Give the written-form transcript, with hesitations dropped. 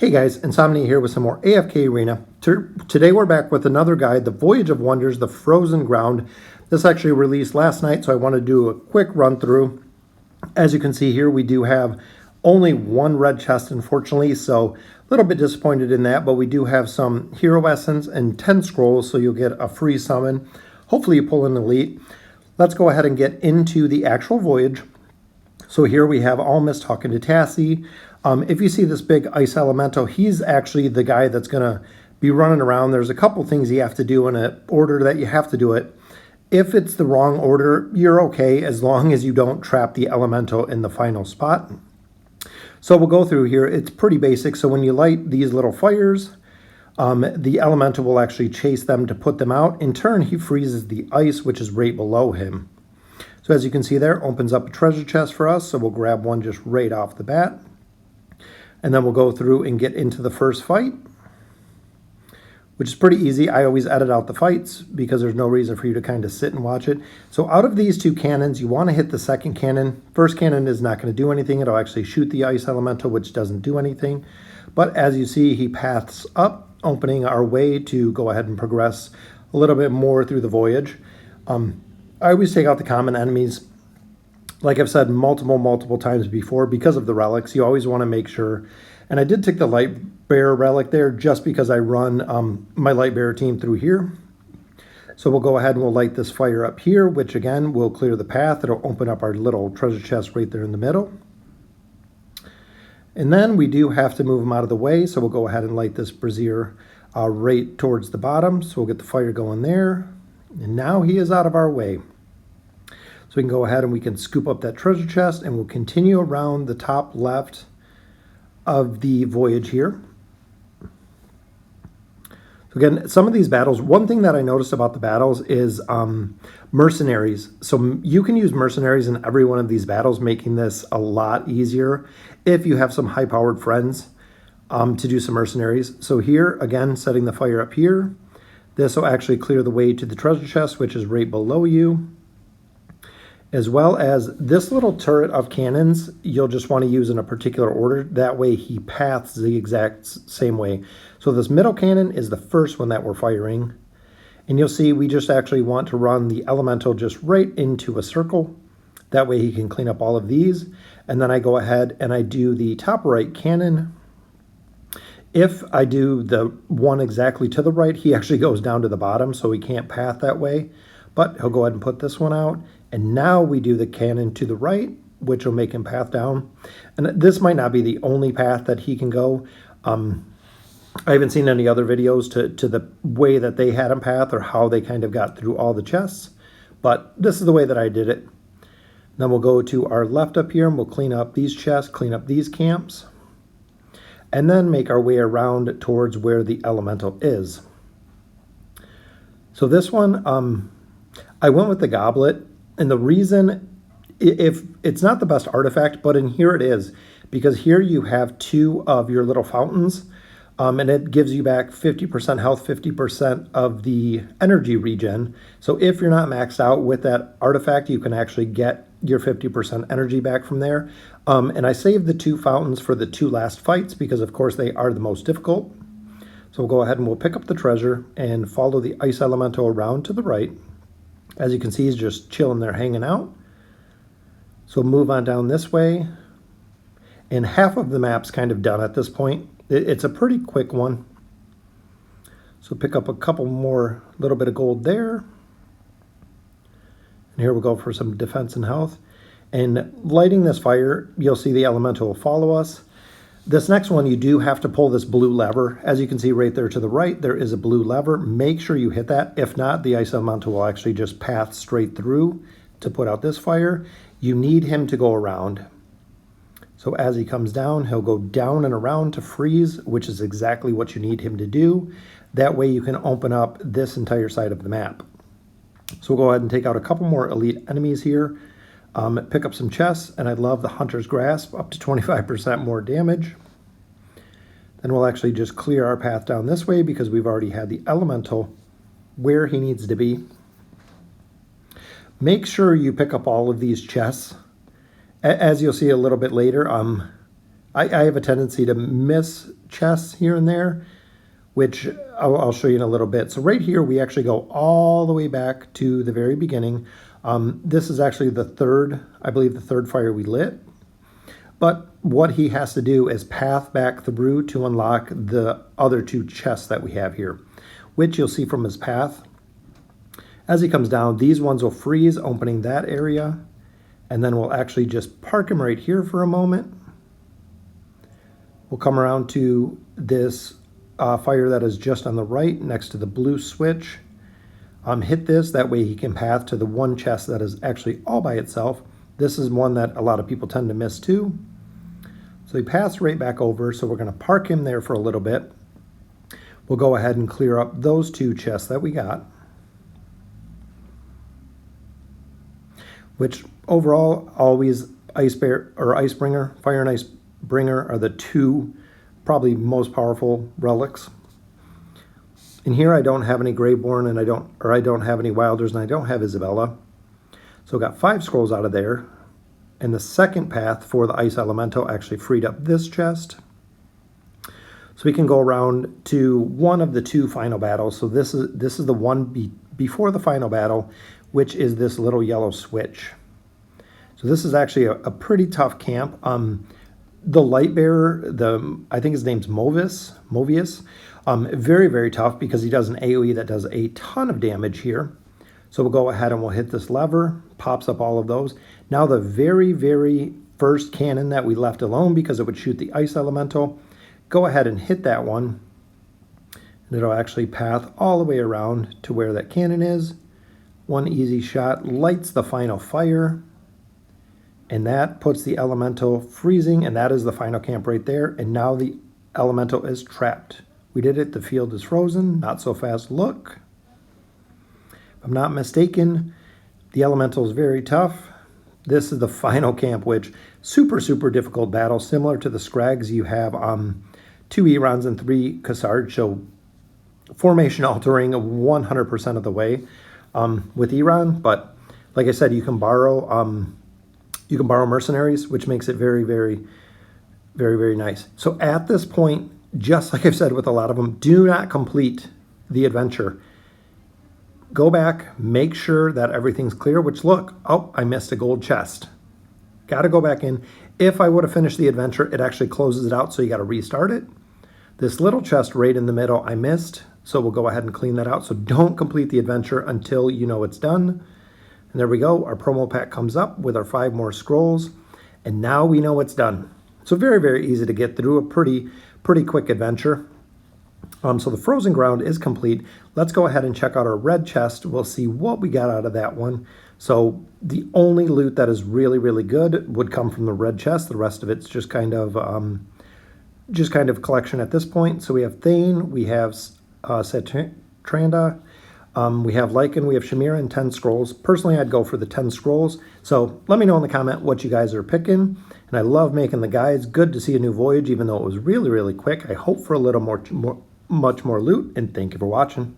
Hey guys, Insomnia here with some more AFK Arena. Today we're back with another guide, The Voyage of Wonders, The Frozen Ground. This actually released last night, so I want to do a quick run through. As you can see here, we do have only one red chest, unfortunately, so a little bit disappointed in that, but we do have some Hero Essence and 10 scrolls, so you'll get a free summon. Hopefully you pull an elite. Let's go ahead and get into the actual voyage. So here we have Almas talking to Tassie. If you see this big ice elemental, he's actually the guy that's going to be running around. There's a couple things you have to do in an order that you have to do it. If it's the wrong order, you're okay as long as you don't trap the elemental in the final spot. So we'll go through here. It's pretty basic. So when you light these little fires, the elemental will actually chase them to put them out. In turn, he freezes the ice, which is right below him. So as you can see there, opens up a treasure chest for us. So we'll grab one just right off the bat. And then we'll go through and get into the first fight, which is pretty easy. I always edit out the fights because there's no reason for you to kind of sit and watch it. So out of these two cannons, you want to hit the second cannon. First cannon is not going to do anything. It'll actually shoot the ice elemental, which doesn't do anything. But as you see, he paths up, opening our way to go ahead and progress a little bit more through the voyage. I always take out the common enemies. Like I've said multiple times before, because of the relics, you always want to make sure. And I did take the light bearer relic there just because I run my light bearer team through here. So we'll go ahead and we'll light this fire up here, which again will clear the path. It'll open up our little treasure chest right there in the middle. And then we do have to move them out of the way. So we'll go ahead and light this brazier right towards the bottom. So we'll get the fire going there. And now he is out of our way. So we can go ahead and we can scoop up that treasure chest and we'll continue around the top left of the voyage here. So again, some of these battles, one thing that I noticed about the battles is mercenaries. So you can use mercenaries in every one of these battles, making this a lot easier if you have some high-powered friends to do some mercenaries. So here, again, setting the fire up here. This will actually clear the way to the treasure chest, which is right below you. As well as this little turret of cannons, you'll just want to use in a particular order. That way he paths the exact same way. So this middle cannon is the first one that we're firing. And you'll see we just actually want to run the elemental just right into a circle. That way he can clean up all of these. And then I go ahead and I do the top right cannon. If I do the one exactly to the right, he actually goes down to the bottom, so he can't path that way. But he'll go ahead and put this one out. And now we do the cannon to the right, which will make him path down. And this might not be the only path that he can go. I haven't seen any other videos to the way that they had him path or how they kind of got through all the chests. But this is the way that I did it. Then we'll go to our left up here and we'll clean up these chests, clean up these camps. And then make our way around towards where the elemental is. So this one, I went with the goblet. And the reason, if it's not the best artifact, but in here it is, because here you have two of your little fountains, and it gives you back 50% health, 50% of the energy regen. So if you're not maxed out with that artifact, you can actually get your 50% energy back from there. And I saved the two fountains for the two last fights because, of course, they are the most difficult. So we'll go ahead and we'll pick up the treasure and follow the ice elemental around to the right. As you can see, he's just chilling there, hanging out. So move on down this way. And half of the map's kind of done at this point. It's a pretty quick one. So pick up a couple more, little bit of gold there. And here we'll go for some defense and health. And lighting this fire, you'll see the elemental will follow us. This next one, you do have to pull this blue lever. As you can see right there to the right, there is a blue lever. Make sure you hit that. If not, the ice elemental will actually just path straight through to put out this fire. You need him to go around. So as he comes down, he'll go down and around to freeze, which is exactly what you need him to do. That way you can open up this entire side of the map. So we'll go ahead and take out a couple more elite enemies here. Pick up some chests, and I love the Hunter's Grasp, up to 25% more damage. Then we'll actually just clear our path down this way because we've already had the elemental where he needs to be. Make sure you pick up all of these chests. As you'll see a little bit later, I have a tendency to miss chests here and there, which I'll show you in a little bit. So right here, we actually go all the way back to the very beginning. This is actually the third, I believe the third fire we lit. But what he has to do is path back through to unlock the other two chests that we have here, which you'll see from his path. As he comes down, these ones will freeze, opening that area. And then we'll actually just park him right here for a moment. We'll come around to this fire that is just on the right next to the blue switch. Hit this, that way he can path to the one chest that is actually all by itself. This is one that a lot of people tend to miss too. So he paths right back over, so we're going to park him there for a little bit. We'll go ahead and clear up those two chests that we got. Which overall, always Ice Bear or Icebringer, Fire and Icebringer are the two probably most powerful relics. In here I don't have any Greyborn and I don't have any Wilders and I don't have Isabella. So got 5 scrolls out of there. And the second path for the Ice Elemental actually freed up this chest. So we can go around to one of the 2 final battles. So this is the one before the final battle, which is this little yellow switch. So this is actually a pretty tough camp. The Lightbearer, I think his name's Movius. Very, very tough because he does an AoE that does a ton of damage here. So we'll go ahead and we'll hit this lever, pops up all of those. Now the very, very first cannon that we left alone because it would shoot the Ice Elemental, go ahead and hit that one. And it'll actually path all the way around to where that cannon is. One easy shot lights the final fire. And that puts the Elemental freezing, and that is the final camp right there. And now the Elemental is trapped. We did it, the field is frozen, not so fast look. If I'm not mistaken, the Elemental is very tough. This is the final camp, which super, super difficult battle. Similar to the Scrags, you have 2 Erons and 3 Cassard, so formation altering 100% of the way with Eron. But like I said, you can borrow mercenaries, which makes it very, very, very, very nice. So at this point, just like I've said with a lot of them, do not complete the adventure. Go back, make sure that everything's clear, which look, oh, I missed a gold chest. Got to go back in. If I would have finished the adventure, it actually closes it out, so you got to restart it. This little chest right in the middle, I missed, so we'll go ahead and clean that out. So don't complete the adventure until you know it's done. And there we go. Our promo pack comes up with our 5 more scrolls, and now we know it's done. So very, very easy to get through, a pretty quick adventure. So the Frozen Ground is complete. Let's go ahead and check out our red chest. We'll see what we got out of that one. So the only loot that is really, really good would come from the red chest. The rest of it's just kind of collection at this point. So we have Thane, we have Satranda, we have Lycan, we have Shamira, and 10 scrolls. Personally, I'd go for the 10 scrolls. So let me know in the comment what you guys are picking. And I love making the guides. Good to see a new voyage, even though it was really, really quick. I hope for a little much more loot, and thank you for watching.